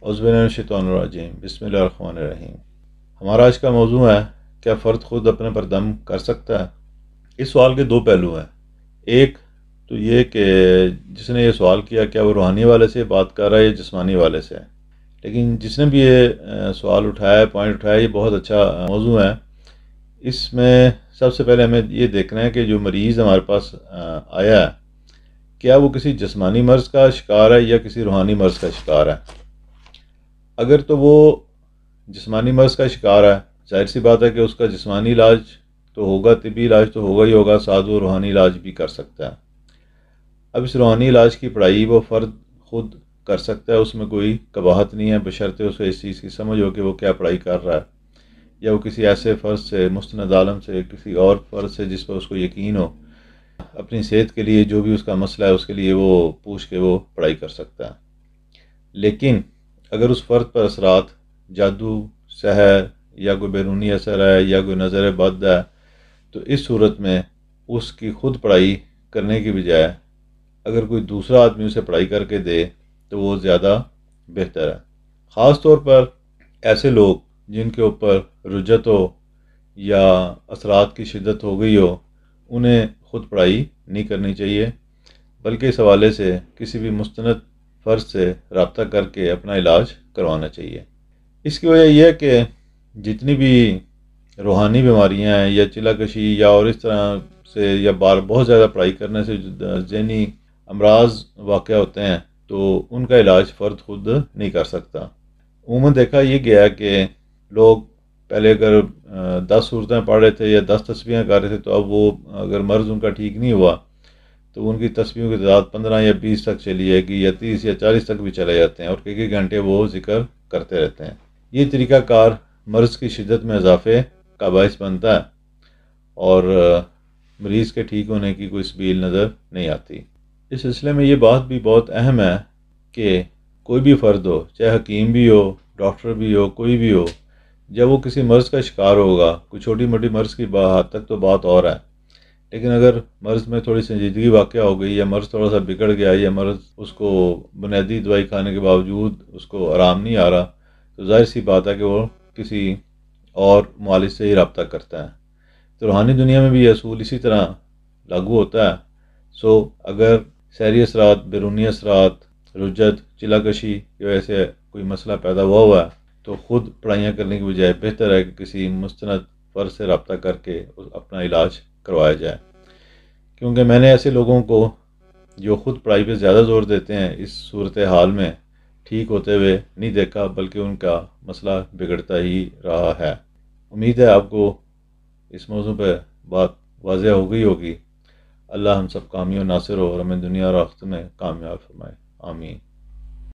اعوذ باللہ من الشیطان الرجیم، بسم اللہ الرحمن الرحیم۔ ہمارا آج کا موضوع ہے، کیا فرد خود اپنے پر دم کر سکتا ہے؟ اس سوال کے دو پہلو ہیں۔ ایک تو یہ کہ جس نے یہ سوال کیا، کیا وہ روحانی والے سے بات کر رہا ہے یا جسمانی والے سے؟ لیکن جس نے بھی یہ سوال اٹھایا ہے، پوائنٹ اٹھایا، یہ بہت اچھا موضوع ہے۔ اس میں سب سے پہلے ہمیں یہ دیکھنا ہے کہ جو مریض ہمارے پاس آیا ہے، کیا وہ کسی جسمانی مرض کا شکار ہے یا کسی روحانی مرض کا شکار ہے؟ اگر تو وہ جسمانی مرض کا شکار ہے، ظاہر سی بات ہے کہ اس کا جسمانی علاج تو ہوگا، طبی علاج تو ہوگا ہی ہوگا، ساتھ وہ روحانی علاج بھی کر سکتا ہے۔ اب اس روحانی علاج کی پڑھائی وہ فرد خود کر سکتا ہے، اس میں کوئی قباحت نہیں ہے، بشرطے اسے اس چیز کی سمجھ ہو کہ وہ کیا پڑھائی کر رہا ہے، یا وہ کسی ایسے فرد سے، مستند عالم سے، کسی اور فرد سے جس پر اس کو یقین ہو، اپنی صحت کے لیے جو بھی اس کا مسئلہ ہے اس کے لیے وہ پوچھ کے وہ پڑھائی کر سکتا ہے۔ لیکن اگر اس فرد پر اثرات، جادو، سحر یا کوئی بیرونی اثر ہے یا کوئی نظر بد ہے، تو اس صورت میں اس کی خود پڑھائی کرنے کی بجائے اگر کوئی دوسرا آدمی اسے پڑھائی کر کے دے تو وہ زیادہ بہتر ہے۔ خاص طور پر ایسے لوگ جن کے اوپر رجت ہو یا اثرات کی شدت ہو گئی ہو، انہیں خود پڑھائی نہیں کرنی چاہیے، بلکہ اس حوالے سے کسی بھی مستند فرد سے رابطہ کر کے اپنا علاج کروانا چاہیے۔ اس کی وجہ یہ ہے کہ جتنی بھی روحانی بیماریاں ہیں یا چلا کشی یا اور اس طرح سے یا بہت زیادہ پڑھائی کرنے سے جو ذہنی امراض واقع ہوتے ہیں، تو ان کا علاج فرد خود نہیں کر سکتا۔ عموماً دیکھا یہ گیا ہے کہ لوگ پہلے اگر 10 صورتیں پڑھ رہے تھے یا 10 تسبیحیں کر رہے تھے، تو اب وہ اگر مرض ان کا ٹھیک نہیں ہوا تو ان کی تسبیحوں کی تعداد 15 یا 20 تک چلی جائے گی، یا 30 یا 40 تک بھی چلے جاتے ہیں، اور کئی کئی گھنٹے وہ ذکر کرتے رہتے ہیں۔ یہ طریقہ کار مرض کی شدت میں اضافے کا باعث بنتا ہے، اور مریض کے ٹھیک ہونے کی کوئی سبیل نظر نہیں آتی۔ اس سلسلے میں یہ بات بھی بہت اہم ہے کہ کوئی بھی فرد ہو، چاہے حکیم بھی ہو، ڈاکٹر بھی ہو، کوئی بھی ہو، جب وہ کسی مرض کا شکار ہوگا، کوئی چھوٹی موٹی مرض کی حد تک تو بات اور ہے، لیکن اگر مرض میں تھوڑی سنجیدگی واقع ہو گئی، یا مرض تھوڑا سا بگڑ گیا، یا مرض اس کو بنیادی دوائی کھانے کے باوجود اس کو آرام نہیں آ رہا، تو ظاہر سی بات ہے کہ وہ کسی اور معالج سے ہی رابطہ کرتا ہے۔ تو روحانی دنیا میں بھی یہ اصول اسی طرح لاگو ہوتا ہے۔ اگر سحری اثرات، بیرونی اثرات، رجت، چلا کشی کی وجہ سے کوئی مسئلہ پیدا ہوا ہے، تو خود پڑھائیاں کرنے کی بجائے بہتر ہے کہ کسی مستند فرد سے رابطہ کر کے اپنا علاج کروایا جائے، کیونکہ میں نے ایسے لوگوں کو جو خود پڑھائی پہ زیادہ زور دیتے ہیں اس صورتحال میں ٹھیک ہوتے ہوئے نہیں دیکھا، بلکہ ان کا مسئلہ بگڑتا ہی رہا ہے۔ امید ہے آپ کو اس موضوع پہ بات واضح ہو گئی ہوگی۔ اللہ ہم سب کامیاب و ناصر ہو اور ہمیں دنیا اور آخرت میں کامیاب فرمائے، آمین۔